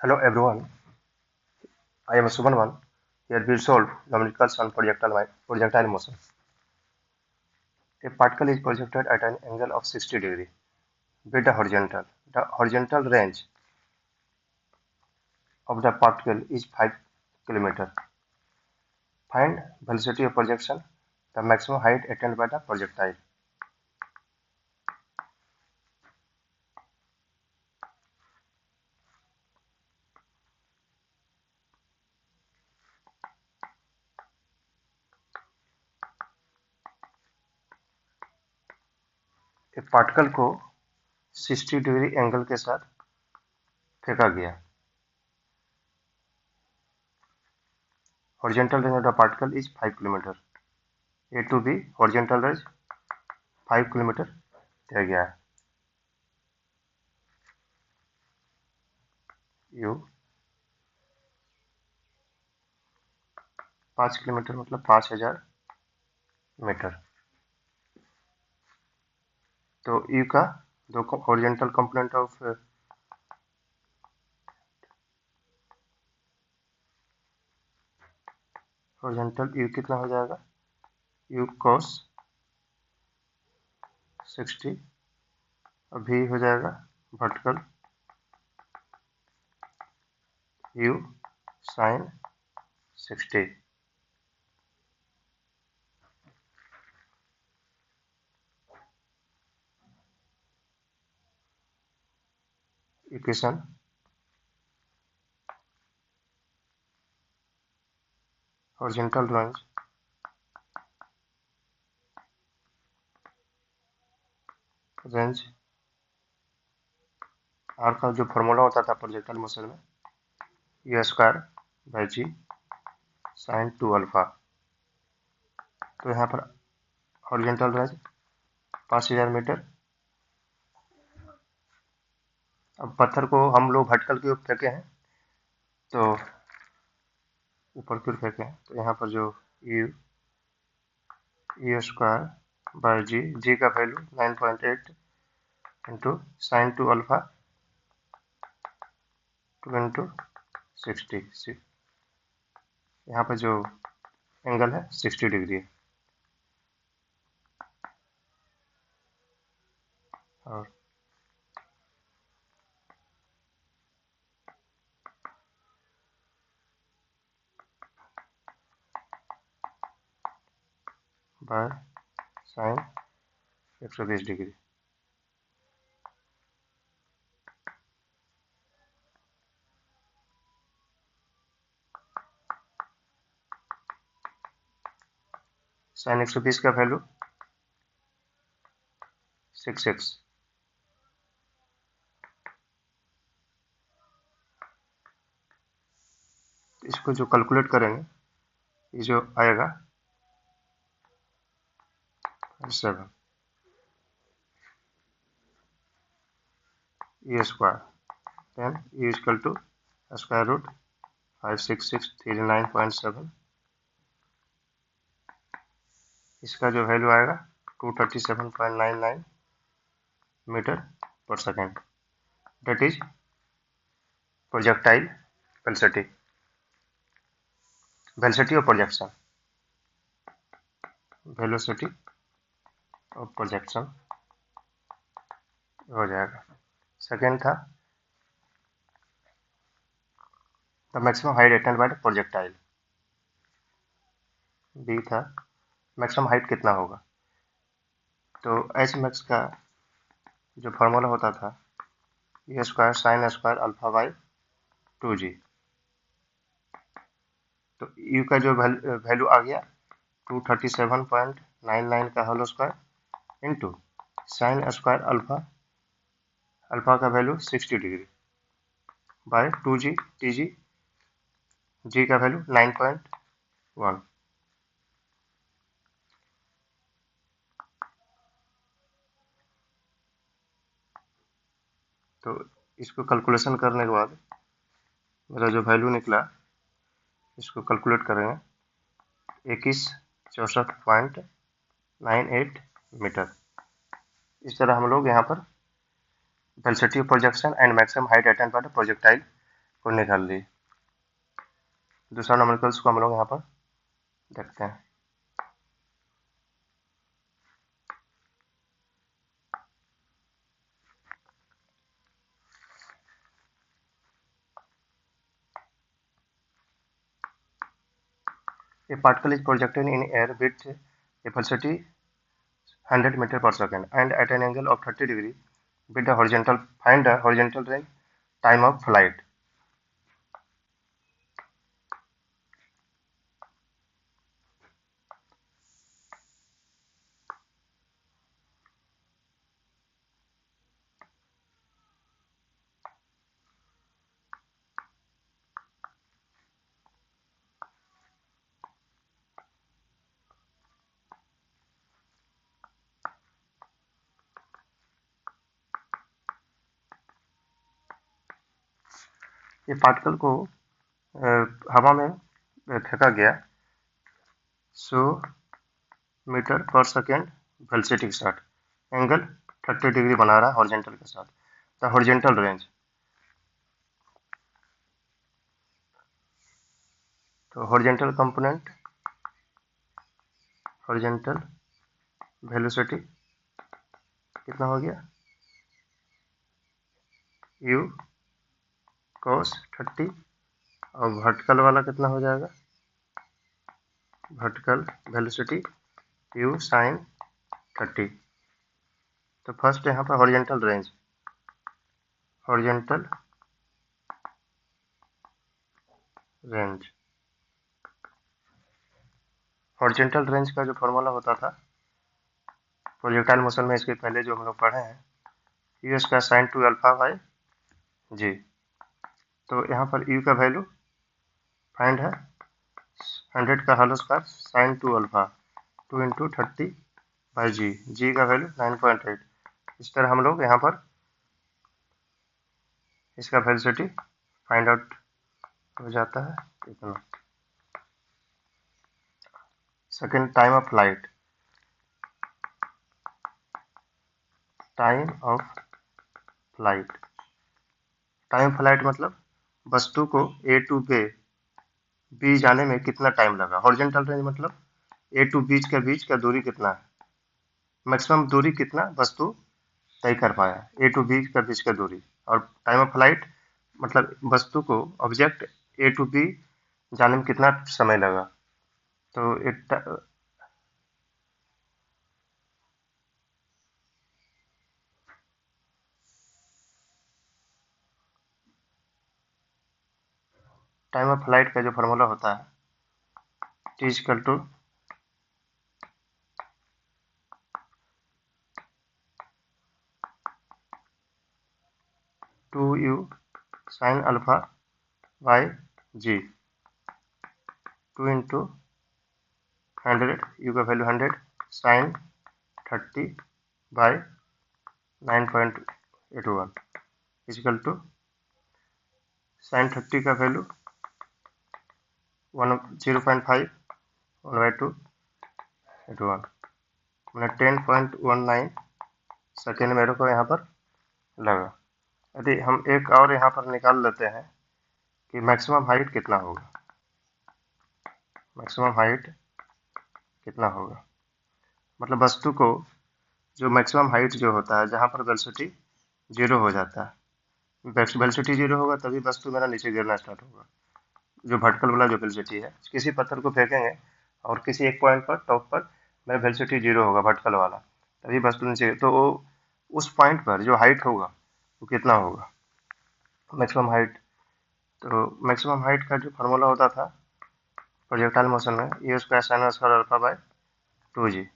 Hello everyone, I am Subanwan. Here we'll solve numericals on projectile motion. A particle is projected at an angle of 60 degrees with the horizontal. The horizontal range of the particle is 5 km. Find velocity of projection, the maximum height attained by the projectile. एक particle को 60 degree angle के साथ फेंका गया. Horizontal range of the particle is 5 km. A to B horizontal range 5 km दिया गया है. U 5 kilometre मतलब 5000 मीटर. तो यू का दो horizontal component of horizontal you कितना हो जाएगा, यू cos 60 और भी हो जाएगा vertical u sin 60. Equation horizontal range R का जो फॉर्मूला होता था प्रोजेक्टाइल मोशन में, u square by g sine 2 alpha. तो यहाँ पर हॉरिजॉन्टल रेंज 5000 मीटर. अब पत्थर को हम लोग वर्टिकल की ओर फेंके हैं, तो ऊपर की ओर फेंके हैं, तो यहाँ पर जो यू स्क्वायर बाई जी का value 9.8 into sine 2 alpha 2 into 60. यहाँ पर जो एंगल है 60 डिग्री है. और बाय साइन 120 डिग्री. साइन 120 का वैल्यू 6x. इसको जो कैलकुलेट करेंगे, ये जो आएगा 7 E square, then E equal to square root 56639.7. इसका जो वैल्यू आएगा 237.99 मीटर पर second. That is projectile velocity. Velocity of projection. Velocity of projection हो जाएगा. सेकेंड था the maximum height attained by the projectile. B था मैक्सिमम हाइट कितना होगा. तो एच मैक्स का जो फार्मूला होता था ये square sine square alpha by 2g. तो यू का जो वैल्यू आ गया 237.99 का whole square into sine square alpha का value 60 degree by 2g tg, जी का वैल्यू 9.1. तो इसको कैलकुलेशन करने के बाद मेरा जो वैल्यू निकला, इसको कैलकुलेट करेंगे 2164.98 मीटर. इस तरह हम लोग यहाँ पर velocity of projection and maximum height attained by the projectile को निकाल ली। दूसरा न्यूमेरिकल्स को हम लोग यहाँ पर देखते हैं। A particle is projected in air with a velocity 100 meter per second and at an angle of 30 degree with the horizontal. Find the horizontal range time of flight. ये पार्टिकल को हवा में फेंका गया 100 मीटर पर सेकेंड वेलोसिटी के साथ, angle 30 degree बना रहा है हॉरिजॉन्टल के साथ। द हॉरिजॉन्टल रेंज, तो हॉरिजॉन्टल कंपोनेंट, हॉरिजॉन्टल वेलोसिटी कितना हो गया, u cos 30, और वर्टिकल वाला कितना हो जाएगा, वर्टिकल वेलोसिटी u sin 30। तो फर्स्ट यहाँ पर horizontal range, horizontal range, horizontal range का जो फॉर्मूला होता था प्रोजेक्टाइल मोशन में, इसके पहले जो हम लोग पढ़े हैं, u square sine 2 alpha by g. तो यहाँ पर u का वैल्यू फाइंड है 100 का whole square sine 2 alpha 2 into 30 by जी, जी का वैल्यू 9.8। इस तरह हम लोग यहाँ पर इसका वेलोसिटी फाइंड आउट हो जाता है इतना। Second, time of flight, time of flight, time flight मतलब वस्तु को ए टू बी जाने में कितना टाइम लगा। हॉरिजॉन्टल रेंज मतलब ए टू बीच का दूरी कितना है, मैक्सिमम दूरी कितना वस्तु तय कर पाया, ए टू बीच का दूरी। और टाइम ऑफ फ्लाइट मतलब वस्तु को, ऑब्जेक्ट ए टू बी जाने में कितना समय लगा। तो टाइम ऑफ फ्लाइट का जो फॉर्मूला होता है, t equal to 2u sine alpha by g, 2 into 100, u का value 100 sine 30 by 9.81 equal to sine 30 का वैल्यू 0.5 1/2 81, मैंने 10.19 सेकेंड मेरे को यहाँ पर लगा। यदि हम एक और यहाँ पर निकाल लेते हैं कि मैक्सिमम हाइट कितना होगा, मैक्सिमम हाइट कितना होगा, मतलब वस्तु को जो मैक्सिमम हाइट जो होता है, जहाँ पर वेलोसिटी 0 हो जाता है, वेलोसिटी 0 होगा तभी वस्तु मेरा नीचे गिरना स्टार्ट होगा। जो वर्टिकल वाला जो वेलोसिटी है, किसी पत्थर को फेंकेंगे और किसी एक पॉइंट पर, टॉप पर मेरा वेलोसिटी 0 होगा वर्टिकल वाला, तभी वस्तु नीचे, तो वो उस पॉइंट पर जो हाइट होगा वो कितना होगा, मैक्सिमम हाइट। तो मैक्सिमम हाइट का जो फार्मूला होता था प्रोजेक्टाइल मोशन में, u square sine square alpha by 2g,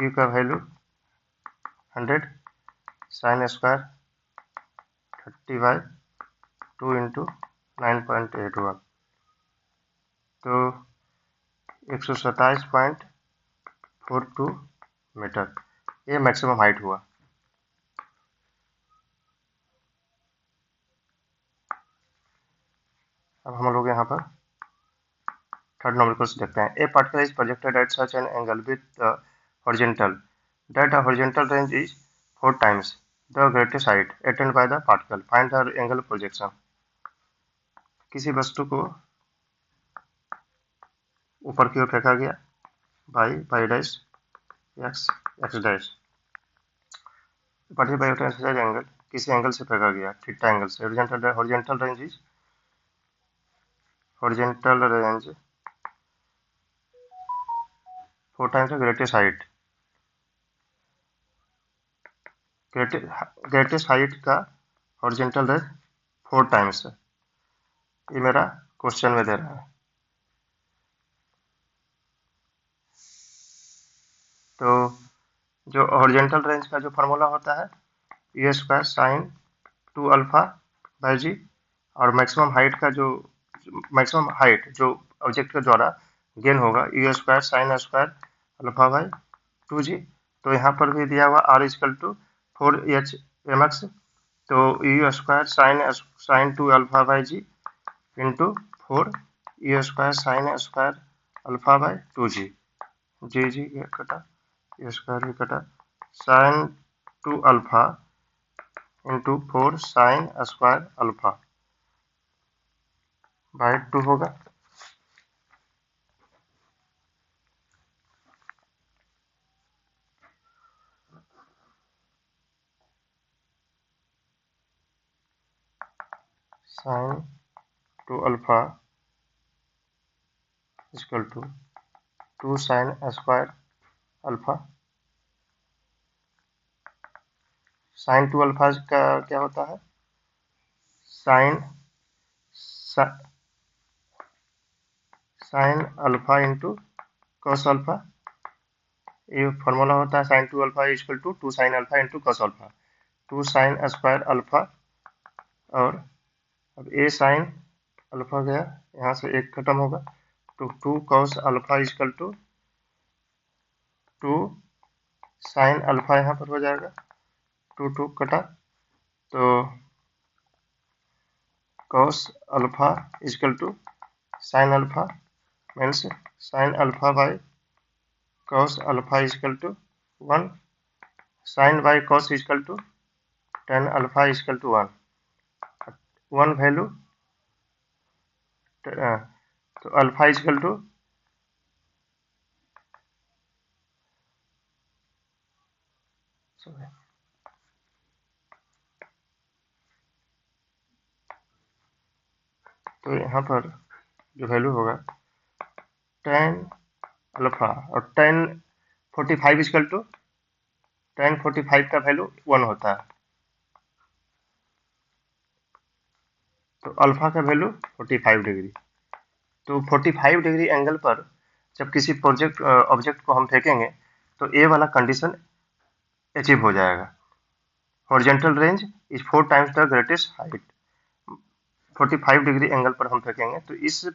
u का value 100 sine square 30 by 2 into 9.81, तो 127.42 मीटर, ये मैक्सिमम हाइट हुआ। अब हम लोग यहाँ पर थर्ड नंबर को देखते हैं। ए particle is projected at such an angle with horizontal that the horizontal range is 4 times the greatest height attained by the particle, find the angle of projection. किसी वस्तु को ऊपर की ओर फेंका गया, by dash x x dash, by angle, किसी angle से फेंका गया, थीटा एंगल से, horizontal range is, horizontal range 4 times the greatest height, greatest height का हॉरिजॉन्टल रेंज 4 टाइम्स है। ये मेरा क्वेश्चन में दे रहा है। तो जो हॉरिजॉन्टल रेंज का जो फार्मूला होता है u square sine 2 alpha by g, और मैक्सिमम हाइट का जो मैक्सिमम हाइट जो ऑब्जेक्ट के द्वारा गेन होगा u square sine square alpha by 2 g. तो यहाँ पर भी दिया हुआ R equal to 4h mx, तो u square sine 2 alpha by g into 4 u square sine square alpha by 2 g, g कटा, यू स्क्वायर भी कटा, sine 2 alpha into 4 sine square alpha by 2 होगा। Sine 2 alpha equal to 2 sine square alpha. Sine 2 alpha का क्या होता है, sine sine alpha into cos alpha, ये formula होता है sine 2 alpha equal to 2 sine alpha into cos alpha, 2 sine square alpha, और अब ए साइन अल्फा गया, यहाँ से एक खत्म होगा, तो 2 cos alpha equal to 2 sine alpha यहाँ पर हो जाएगा, 2 कटा, तो cos alpha equal to sine alpha means sine alpha by cos alpha equal to 1, sine by cos equal to tan alpha equal to 1 value, तो अल्फा इक्वल टू तो यहाँ पर जो वैल्यू होगा टेन अल्फा और टेन 45 इक्वल टू टेन 45 का value 1 होता है, तो अल्फा का वैल्यू 45 डिग्री। तो 45 डिग्री एंगल पर जब किसी ऑब्जेक्ट को हम फेंकेंगे तो ए वाला कंडीशन अचीव हो जाएगा, horizontal range is 4 times the greatest height. 45 degree angle पर हम फेंकेंगे तो इस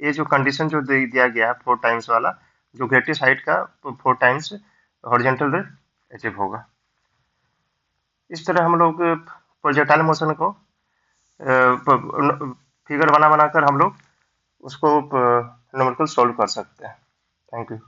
ये जो कंडीशन जो दिया गया है 4 टाइम्स वाला, जो ग्रेटेस्ट हाइट का 4 टाइम्स हॉरिजॉन्टल रेंज अचीव होगा। इस तरह हम लोग प्रोजेक्टाइल मोशन को फिगर बना बनाकर हम लोग उसको न्यूमेरिकल सॉल्व कर सकते हैं। Thank you.